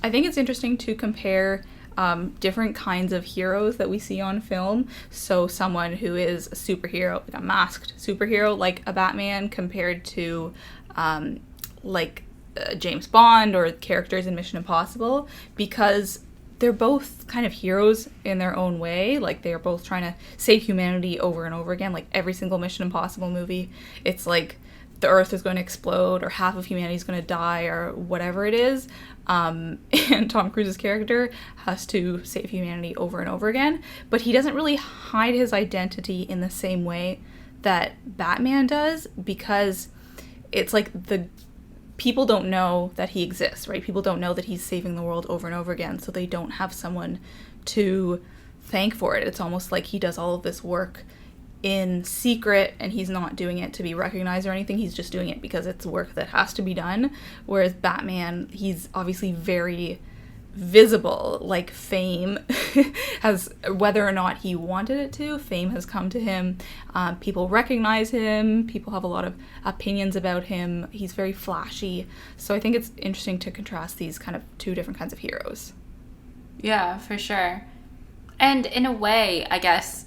I think it's interesting to compare different kinds of heroes that we see on film. So someone who is a superhero, like a masked superhero, like a Batman, compared to like James Bond or characters in Mission Impossible, because they're both kind of heroes in their own way. Like, they are both trying to save humanity over and over again. Like, every single Mission Impossible movie, it's like the Earth is going to explode or half of humanity is going to die or whatever it is. And Tom Cruise's character has to save humanity over and over again. But he doesn't really hide his identity in the same way that Batman does, because it's like the people don't know that he exists, right? People don't know that he's saving the world over and over again, so they don't have someone to thank for it. It's almost like he does all of this work in secret, and he's not doing it to be recognized or anything. He's just doing it because it's work that has to be done. Whereas Batman, he's obviously very visible. Like, fame has, whether or not he wanted it to, fame has come to him. People recognize him. People have a lot of opinions about him. He's very flashy. So I think it's interesting to contrast these kind of two different kinds of heroes. Yeah, for sure. And in a way, I guess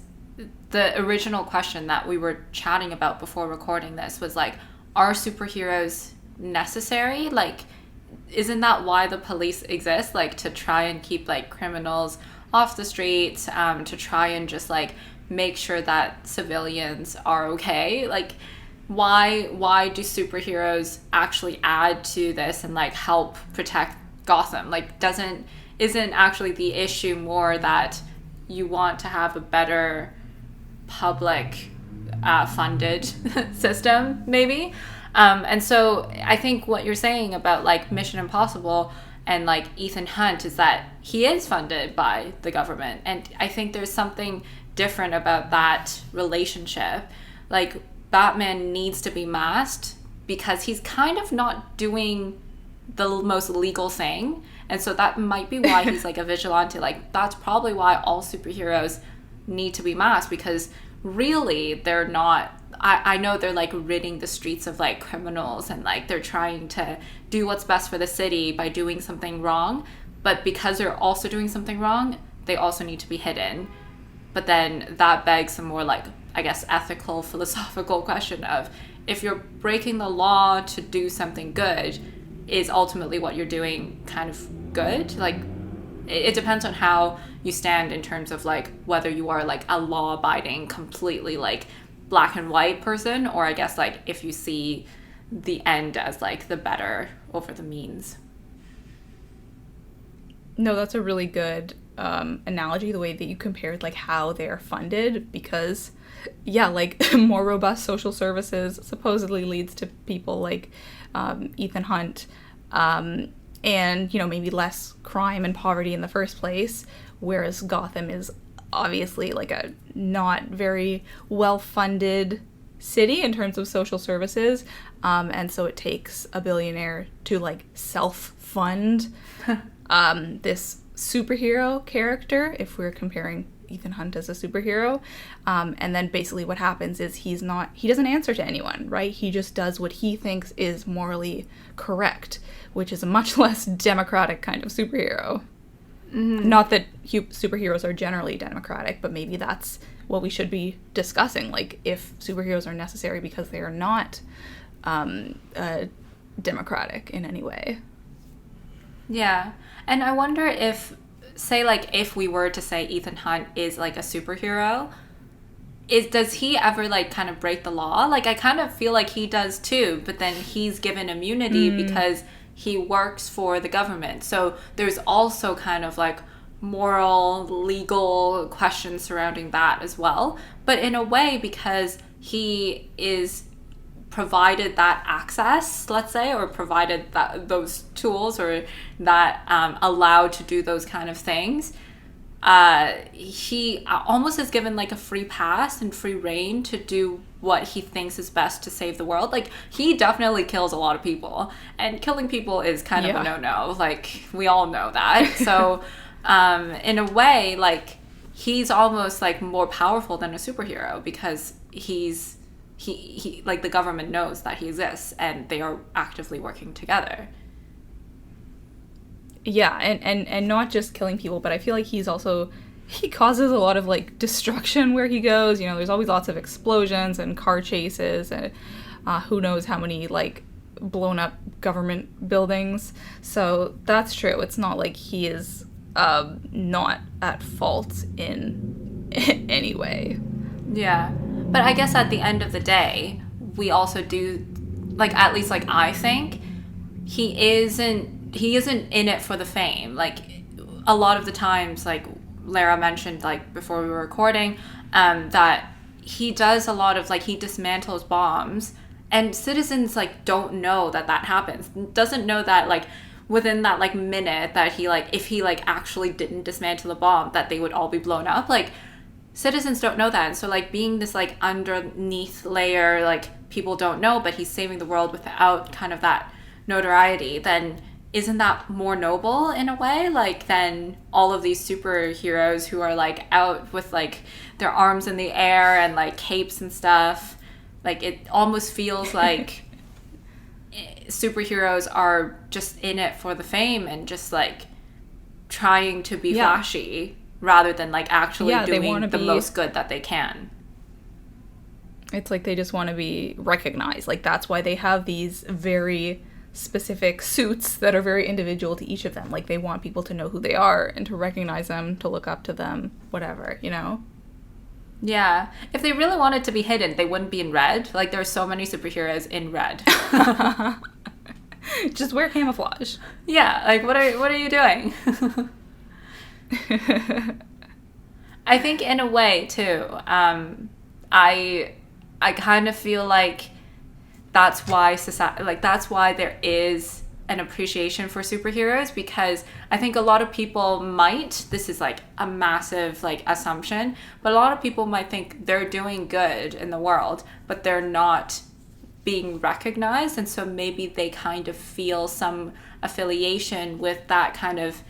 the original question that we were chatting about before recording this was like, are superheroes necessary? Like, isn't that why the police exist? Like, to try and keep like criminals off the streets, to try and just like make sure that civilians are okay? Like, why do superheroes actually add to this and like help protect Gotham? Like, isn't actually the issue more that you want to have a better public funded system, maybe? And so I think what you're saying about like Mission Impossible and like Ethan Hunt is that he is funded by the government. And I think there's something different about that relationship. Like, Batman needs to be masked because he's kind of not doing the most legal thing. And so that might be why he's like a vigilante. Like, that's probably why all superheroes need to be masked, because really they're not, I know they're like ridding the streets of like criminals, and like they're trying to do what's best for the city by doing something wrong, but because they're also doing something wrong, they also need to be hidden. But then that begs some more like, I guess, ethical, philosophical question of, if you're breaking the law to do something good, is ultimately what you're doing kind of good? Like, it depends on how you stand in terms of like whether you are like a law-abiding, completely like black and white person, or I guess like if you see the end as like the better over the means. No, that's a really good analogy, the way that you compared like how they're funded, because yeah, like more robust social services supposedly leads to people like Ethan Hunt, and, you know, maybe less crime and poverty in the first place, whereas Gotham is obviously like a not very well-funded city in terms of social services, and so it takes a billionaire to like self-fund this superhero character, if we're comparing Ethan Hunt as a superhero. And then basically what happens is he doesn't answer to anyone, right? He just does what he thinks is morally correct, which is a much less democratic kind of superhero. Mm-hmm. Not that superheroes are generally democratic, but maybe that's what we should be discussing. Like, if superheroes are necessary because they are not democratic in any way. Yeah. And I wonder if, say, like, if we were to say Ethan Hunt is, like, a superhero, does he ever, like, kind of break the law? Like, I kind of feel like he does, too, but then he's given immunity because he works for the government. So there's also kind of, like, moral, legal questions surrounding that as well. But in a way, because he is provided that access, let's say, or provided those tools, or that allowed to do those kind of things, he almost is given like a free pass and free reign to do what he thinks is best to save the world. Like, he definitely kills a lot of people, and killing people is kind of a no-no. Like, we all know that. So in a way, like, he's almost like more powerful than a superhero, because he like, the government knows that he exists and they are actively working together. Yeah, and not just killing people, but I feel like he causes a lot of like destruction where he goes. You know, there's always lots of explosions and car chases, and who knows how many like blown up government buildings. So that's true. It's not like he is not at fault in any way. Yeah. But I guess at the end of the day, we also do, like, at least like I think he isn't in it for the fame. Like, a lot of the times, like Lara mentioned, like before we were recording, that he does a lot of like, he dismantles bombs, and citizens like don't know that that happens. Doesn't know that like within that like minute that he like, if he like actually didn't dismantle the bomb, that they would all be blown up. Like, citizens don't know that. And so like being this like underneath layer, like people don't know, but he's saving the world without kind of that notoriety, then isn't that more noble in a way, like, than all of these superheroes who are like out with like their arms in the air and like capes and stuff? Like, it almost feels like superheroes are just in it for the fame and just like trying to be flashy rather than like actually doing the most good that they can. It's like they just want to be recognized. Like, that's why they have these very specific suits that are very individual to each of them. Like, they want people to know who they are and to recognize them, to look up to them, whatever, you know? Yeah. If they really wanted to be hidden, they wouldn't be in red. Like, there are so many superheroes in red. Just wear camouflage. Yeah, like, what are you doing? I think in a way too, I kind of feel like that's why society, like, that's why there is an appreciation for superheroes, because I think a lot of people might, this is like a massive like assumption, but a lot of people might think they're doing good in the world, but they're not being recognized, and so maybe they kind of feel some affiliation with that kind of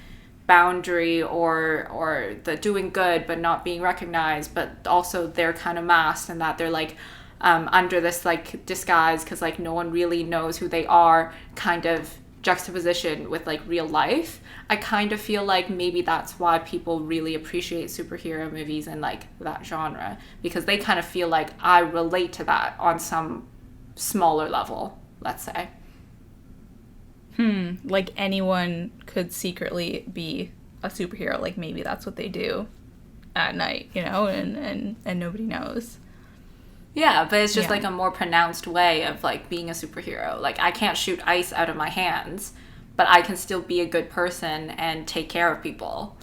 boundary, or the doing good but not being recognized, but also they're kind of masked, and that they're like under this like disguise because like no one really knows who they are, kind of juxtaposition with like real life. I kind of feel like maybe that's why people really appreciate superhero movies and like that genre, because they kind of feel like I relate to that on some smaller level, let's say. Like anyone could secretly be a superhero. Like, maybe that's what they do at night, you know, and nobody knows. Yeah, but it's just like a more pronounced way of like being a superhero. Like, I can't shoot ice out of my hands, but I can still be a good person and take care of people.